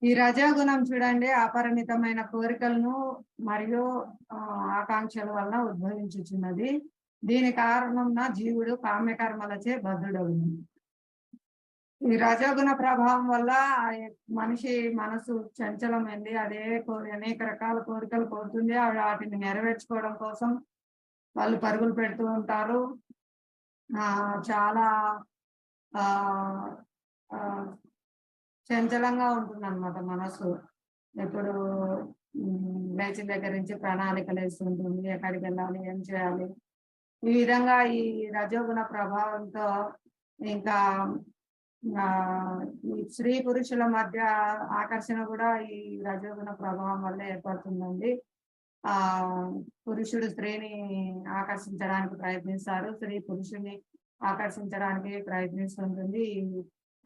ఈ రజోగుణం చూడండి అపరిమితమైన కోరికలను మరియు ఆకాంక్షల వలన ఉద్భవించుచున్నది. దీని కారణంన జీవుడు కామ్యకర్మలచే బద్ధుడవును. ఈ రజోగుణ ప్రభావం వల్ల మనిషి మనసు చంచలమైంది. అనేక రకాల కోరికలు కోరుతుంది. వాటిని నెరవేర్చుకోవడం కోసం వాళ్ళు పరుగులు పెడుతూ ఉంటారు. చాలా ఆహ్, ఆహ్, చంచలంగా ఉంటుందన్నమాట మనసు. ఎప్పుడు లేచిన దగ్గర నుంచి ప్రణాళికలేస్తుంటుంది. ఎక్కడికెళ్ళాలి? ఏం చేయాలి? ఈ విధంగా ఈ రజోగుణ ప్రభావంతో ఇంకా ఈ స్త్రీ పురుషుల మధ్య ఆకర్షణ కూడా ఈ రజోగుణ ప్రభావం వల్ల ఏర్పడుతుందండి. ఆ పురుషుడు స్త్రీని ఆకర్షించడానికి ప్రయత్నిస్తారు. స్త్రీ పురుషుని ఆకర్షించడానికి ప్రయత్నిస్తుంటుంది. ఈ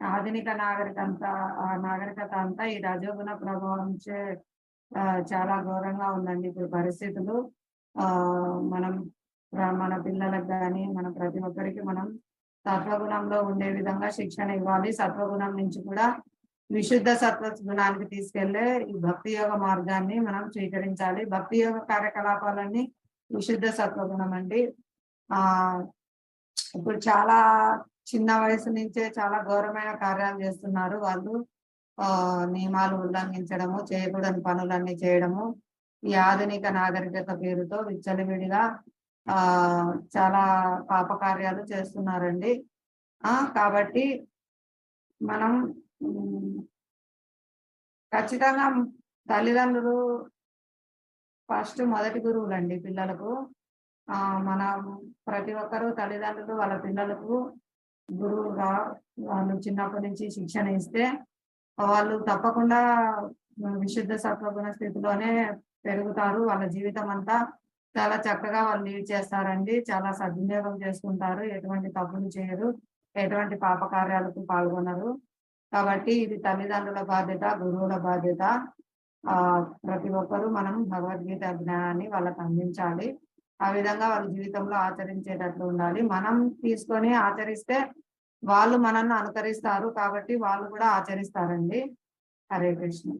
ఆధునిక నాగరికత అంతా ఈ రజోగుణ ప్రభావంచే చాలా ఘోరంగా ఉందండి ఇప్పుడు పరిస్థితులు. మనం మన పిల్లలకు గాని, మన ప్రతి ఒక్కరికి మనం సత్వగుణంలో ఉండే విధంగా శిక్షణ ఇవ్వాలి. సత్వగుణం నుంచి కూడా విశుద్ధ సత్వ గుణానికి తీసుకెళ్లే ఈ భక్తి యోగ మార్గాన్ని మనం స్వీకరించాలి. భక్తి యోగ కార్యకలాపాలన్నీ విశుద్ధ సత్వగుణం అండి. ఆ ఇప్పుడు చాలా చిన్న వయసు నుంచే చాలా ఘోరమైన కార్యాలు చేస్తున్నారు వాళ్ళు. నియమాలు ఉల్లంఘించడము, చేయకూడని పనులన్నీ చేయడము, ఈ ఆధునిక నాగరికత పేరుతో విచ్చలవిడిగా చాలా పాపకార్యాలు చేస్తున్నారండి. కాబట్టి మనం ఖచ్చితంగా తల్లిదండ్రులు ఫస్ట్ మొదటి గురువులండి పిల్లలకు. మనం ప్రతి ఒక్కరూ తల్లిదండ్రులు వాళ్ళ పిల్లలకు గురువుగా వాళ్ళు చిన్నప్పటి నుంచి శిక్షణ ఇస్తే వాళ్ళు తప్పకుండా విశుద్ధ సత్వగుణ స్థితిలోనే పెరుగుతారు. వాళ్ళ జీవితం అంతా చాలా చక్కగా వాళ్ళు లీడ్ చేస్తారండి. చాలా సద్వినియోగం చేసుకుంటారు. ఎటువంటి తప్పులు చేయరు. ఎటువంటి పాపకార్యాలకు పాల్గొనరు. కాబట్టి ఇది తల్లిదండ్రుల బాధ్యత, గురువుల బాధ్యత. ప్రతి ఒక్కరూ మనం భగవద్గీత జ్ఞానాన్ని వాళ్ళకి అందించాలి. ఆ విధంగా వాళ్ళ జీవితంలో ఆచరించేటట్లు ఉండాలి. మనం తీసుకొని ఆచరిస్తే వాళ్ళు మనల్ని అనుకరిస్తారు. కాబట్టి వాళ్ళు కూడా ఆచరిస్తారండి. హరే కృష్ణ.